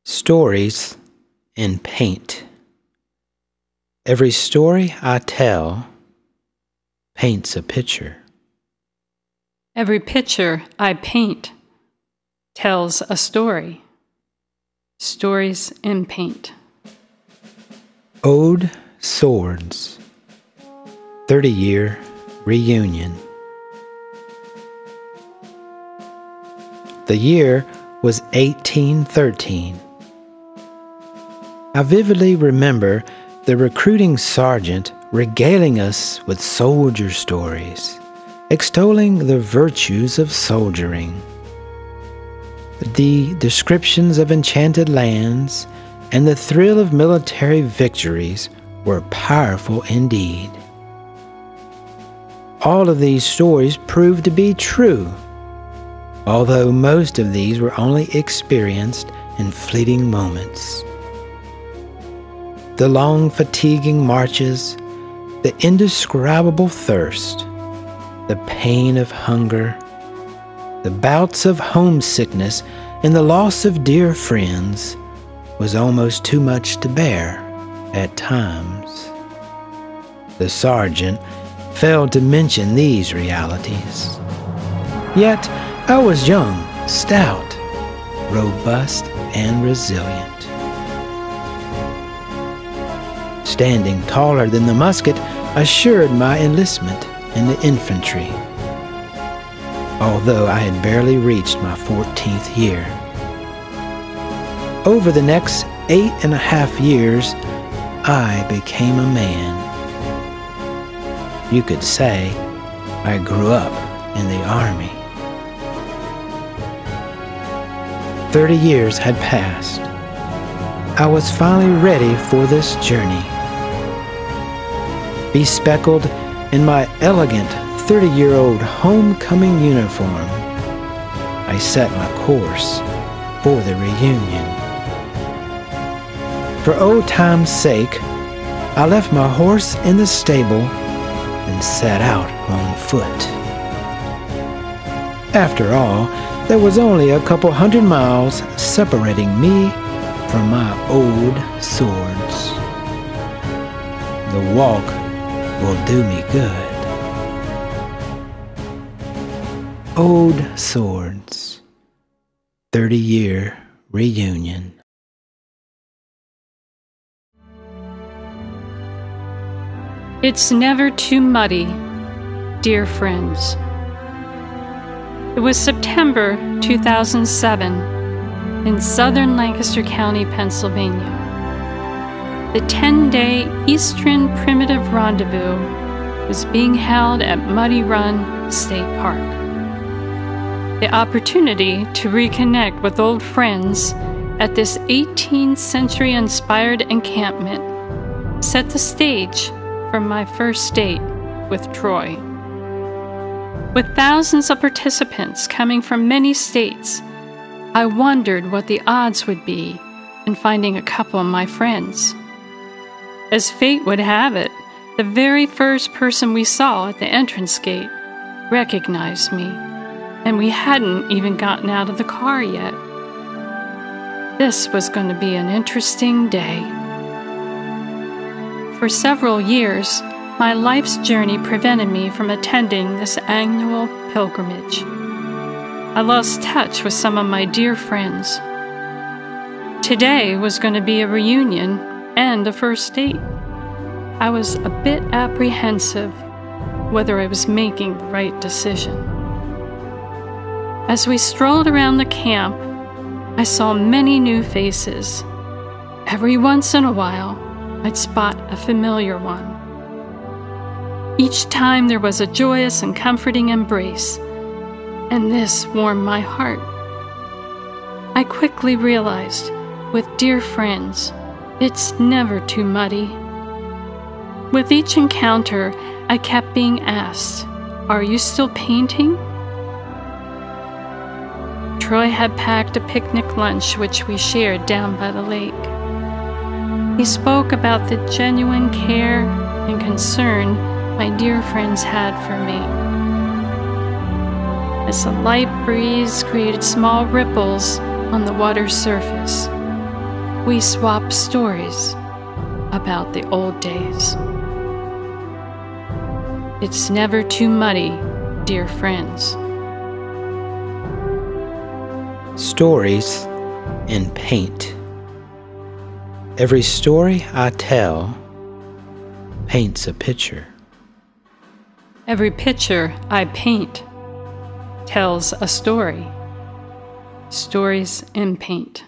Stories in paint. Every story I tell paints a picture. Every picture I paint tells a story. Stories in paint. Old Swords, 30-year reunion. The year was 1813. I vividly remember the recruiting sergeant regaling us with soldier stories, extolling the virtues of soldiering. The descriptions of enchanted lands and the thrill of military victories were powerful indeed. All of these stories proved to be true, although most of these were only experienced in fleeting moments. The long, fatiguing marches, the indescribable thirst, the pain of hunger, the bouts of homesickness, and the loss of dear friends was almost too much to bear at times. The sergeant failed to mention these realities. Yet I was young, stout, robust, and resilient. Standing taller than the musket assured my enlistment in the infantry, although I had barely reached my 14th year. Over the next 8.5 years, I became a man. You could say I grew up in the Army. 30 years had passed. I was finally ready for this journey. Bespeckled in my elegant 30-year-old homecoming uniform, I set my course for the reunion. For old time's sake, I left my horse in the stable and set out on foot. After all, there was only a couple hundred miles separating me from my old swords. The walk will do me good. Old Swords, 30-year reunion. It's never too muddy, dear friends. It was September 2007 in southern Lancaster County, Pennsylvania. The 10-day Eastern Primitive Rendezvous was being held at Muddy Run State Park. The opportunity to reconnect with old friends at this 18th century-inspired encampment set the stage for my first date with Troy. With thousands of participants coming from many states, I wondered what the odds would be in finding a couple of my friends. As fate would have it, the very first person we saw at the entrance gate recognized me, and we hadn't even gotten out of the car yet. This was going to be an interesting day. For several years, my life's journey prevented me from attending this annual pilgrimage. I lost touch with some of my dear friends. Today was going to be a reunion and a first date. I was a bit apprehensive whether I was making the right decision. As we strolled around the camp, I saw many new faces. Every once in a while, I'd spot a familiar one. Each time there was a joyous and comforting embrace, and this warmed my heart. I quickly realized, with dear friends, it's never too muddy. With each encounter, I kept being asked, "Are you still painting?" Troy had packed a picnic lunch which we shared down by the lake. He spoke about the genuine care and concern my dear friends had for me. As a light breeze created small ripples on the water's surface, We swap stories about the old days. It's never too muddy, dear friends. Stories in paint. Every story I tell paints a picture. Every picture I paint tells a story. Stories in paint.